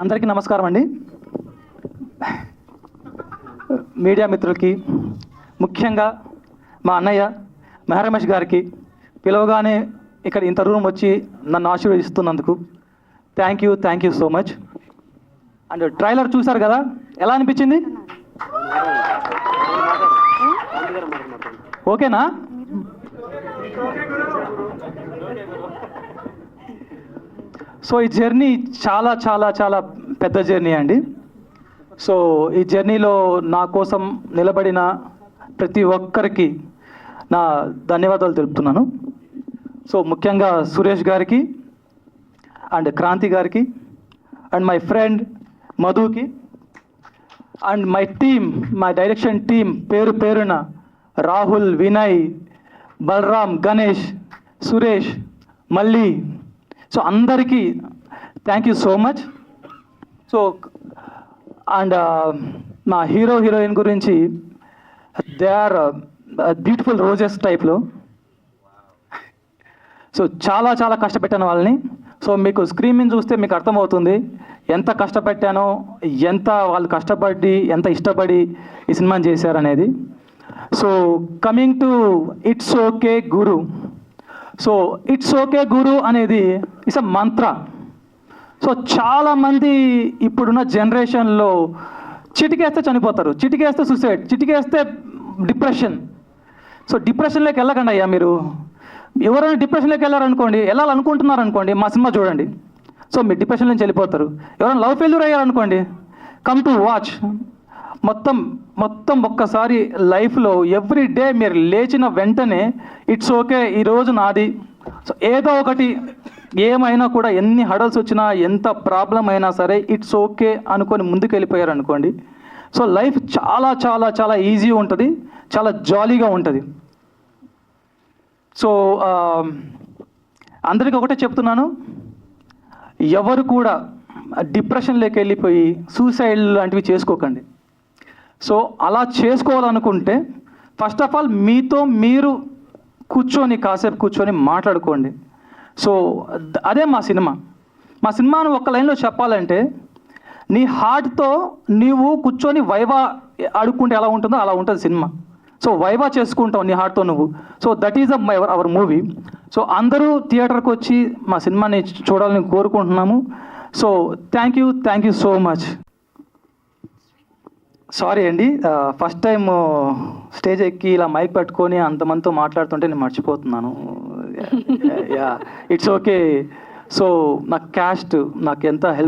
అందరికీ నమస్కారం అండి. మీడియా మిత్రులకి, ముఖ్యంగా మా అన్నయ్య మెహర్ రమేష్ గారికి పిలవగానే ఇక్కడ ఇంత రూమ్ వచ్చి నన్ను ఆశీర్వదిస్తున్నందుకు thank you so much. And trailer చూశారు కదా, ఎలా అనిపించింది? ఓకేనా? సో ఈ జర్నీ చాలా చాలా చాలా పెద్ద జర్నీ అండి. సో ఈ జర్నీలో నా కోసం నిలబడిన ప్రతి ఒక్కరికి నా ధన్యవాదాలు తెలుపుతున్నాను. సో ముఖ్యంగా సురేష్ గారికి అండ్ క్రాంతి గారికి అండ్ మై ఫ్రెండ్ మధుకి and my team, my direction team పేరు పేరున రాహుల్, వినయ్, బలరామ్, గణేష్, సురేష్, మళ్ళీ సో అందరికీ thank you so much. So and మా హీరో హీరోయిన్ గురించి, దే ఆర్ బ్యూటిఫుల్ రోజెస్ టైప్లో. సో చాలా చాలా కష్టపెట్టాను వాళ్ళని. సో మీకు స్క్రీన్ మీద చూస్తే మీకు అర్థమవుతుంది ఎంత కష్టపెట్టానో, ఎంత వాళ్ళు కష్టపడి, ఎంత ఇష్టపడి ఈ సినిమాని చేశారనేది. So coming to it's okay Guru. So it's okay Guru అనేది ఇట్స్ అ మంత్ర. సో చాలామంది ఇప్పుడున్న జనరేషన్లో చిటికేస్తే చనిపోతారు, చిటికేస్తే సూసైడ్, చిటికేస్తే డిప్రెషన్. సో డిప్రెషన్లోకి వెళ్ళకండి అయ్యా. మీరు ఎవరైనా డిప్రెషన్లోకి వెళ్ళారనుకోండి, వెళ్ళాలనుకుంటున్నారు అనుకోండి, మా సినిమా చూడండి. సో మీరు డిప్రెషన్ నుంచి వెళ్ళిపోతారు. ఎవరైనా లవ్ ఫెయిల్యూర్ అయ్యారనుకోండి, కమ్ టు వాచ్. మొత్తం ఒక్కసారి లైఫ్లో ఎవ్రీ డే మీరు లేచిన వెంటనే ఇట్స్ ఓకే, ఈరోజు నాది. సో ఏదో ఒకటి, ఏమైనా కూడా, ఎన్ని హడల్స్ వచ్చినా, ఎంత ప్రాబ్లం అయినా సరే ఇట్స్ ఓకే అనుకొని ముందుకు వెళ్ళిపోయారు అనుకోండి. సో లైఫ్ చాలా చాలా చాలా ఈజీ ఉంటుంది, చాలా జాలీగా ఉంటుంది. సో అందరికీ ఒకటే చెప్తున్నాను, ఎవరు కూడా డిప్రెషన్లోకి వెళ్ళిపోయి సూసైడ్ లాంటివి చేసుకోకండి. సో అలా చేసుకోవాలనుకుంటే ఫస్ట్ ఆఫ్ ఆల్ మీతో మీరు కాసేపు కూర్చొని మాట్లాడుకోండి. సో అదే మా సినిమాను ఒక్క లైన్లో చెప్పాలంటే, నీ హార్ట్తో నీవు కూర్చొని వైవా ఆడుకుంటే ఎలా ఉంటుందో అలా ఉంటుంది సినిమా. సో వైవా చేసుకుంటావు నీ హార్ట్తో నువ్వు. So that is our movie. So అందరూ థియేటర్కి వచ్చి మా సినిమాని చూడాలని కోరుకుంటున్నాము. So thank you so much. Sorry అండి, ఫస్ట్ టైం స్టేజ్ ఎక్కి ఇలా మైక్ పట్టుకొని అంతమందితో మాట్లాడుతుంటే నేను మర్చిపోతున్నాను. Yeah, it's okay. సో నాకు క్యాస్ట్ నాకు ఎంత హెల్ప్